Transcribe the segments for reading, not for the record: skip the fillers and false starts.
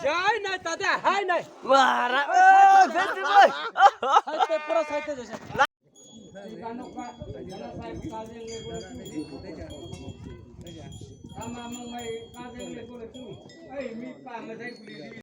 Hai này ta đây, hai này. Marah. Festival. Hai te pura hai te jasa. Sama mong may kadeng le ko tu. Ay mi pa ngadai kuli.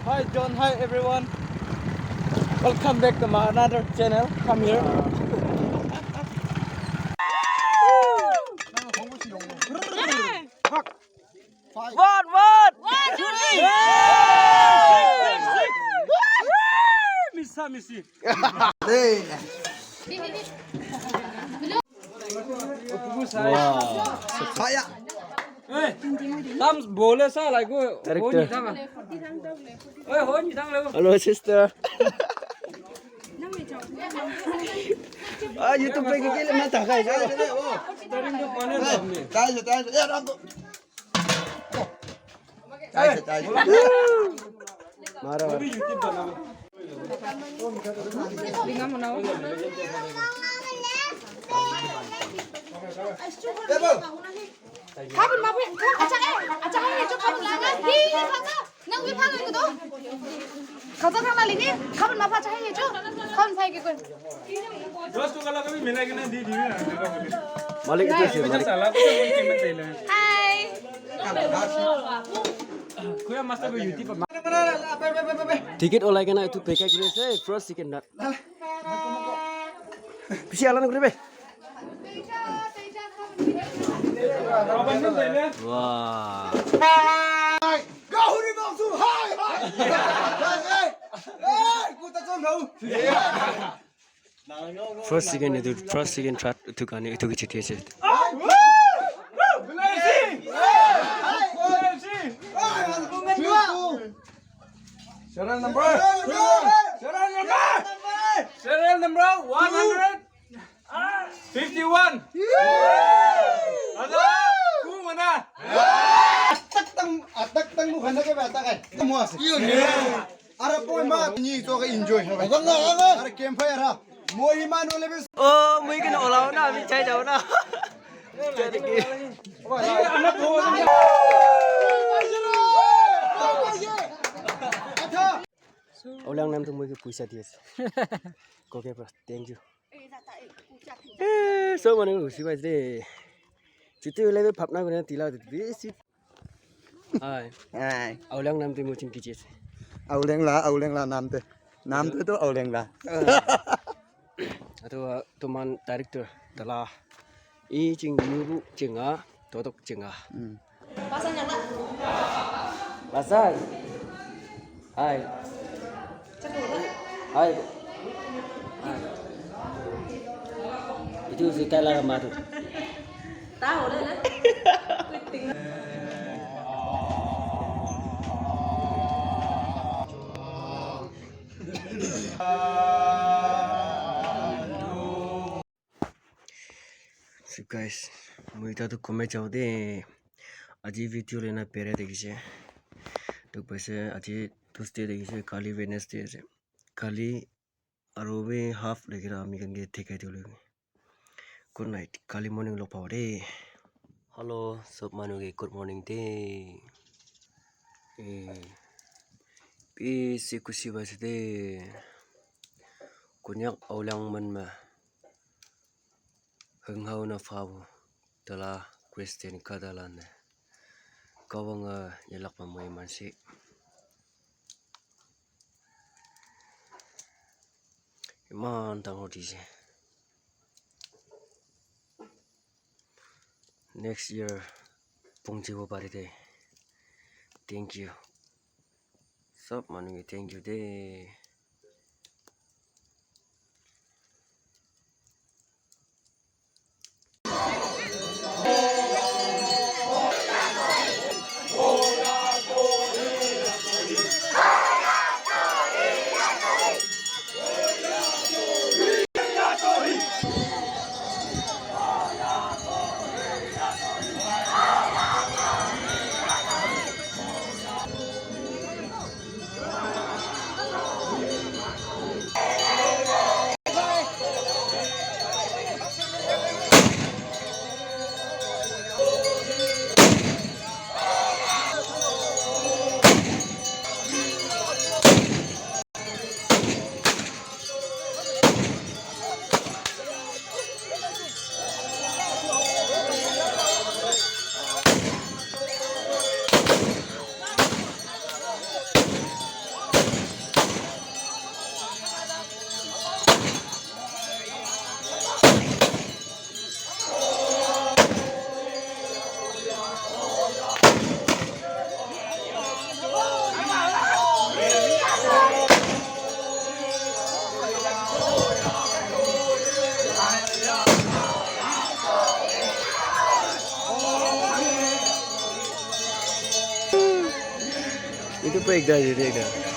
Hi John, hi everyone. Welcome back to my another channel. Come here. What? Missa missi. Saya. Tam bole sa lại cô. Hối nhị thằng à? Ơi hối nhị thằng đâu? Hello sister. YouTube पे के लिए मत आका है Taring ko panen dam ni. मारो Abi YouTube bana. Linga mo na. Kabin mabuk, acak ini cok kabin langan. Hi, kaca, nang wipa lagi tu. Kaca thang lagi ni, kabin mabuk acak ini cok, kabin pay kekoi. Terus tu kalau kami mina kena di na. मालिक itu sih Macam मालिक salah ko sa mga kimat tayo. Hai. Kuya master ko YouTube pa. tiket oleh kena itu PK kira saya first tiket nak bisa alam kira be Kapan ni tayo? wah first second third itu kan itu kecil sih Serial number 151. Ada ku mana? atak tang mu khana ke bata kai mu ase ara poi ma ni to ka enjoy ha ara campfire ha moi man ole be oh mungkin olah na mi cai jauh na jadi Anak ko. olah nam tu mungkin puisa dia kau kira thank you so mana aku sih deh Cuti oleh papna guna tila tu besi. Hai. Aoleang nam tu mungkin kicik. aoleang la nam te to aoleang la Atau teman tarik tu telah i jing nyuru jenga totok jenga. Pasan yang nak. Pasal. Hai. Hai. Itu sekali ramah tu. Tahu dah lah. So guys, मुझे तो कमे चाहते अजी video लेना पेरे देखी से तो पैसे अजी तुस्ते देखी से काली वेडनेसडे से काली अरोबे हाफ लेकर आमी कंगे ठीक है तो लोग गुड नाइट काली मॉर्निंग लोग पावरे हेलो सब मानोगे गुड मॉर्निंग दे पीसी कुछ बस दे konyak aoleang man ma hengau na fawo telah Kristen kadalan kawang yalak pamoy mansi iman tang hodi next year pungjiwo parite thank you sab manu thank you de पे एकदा येते एकदा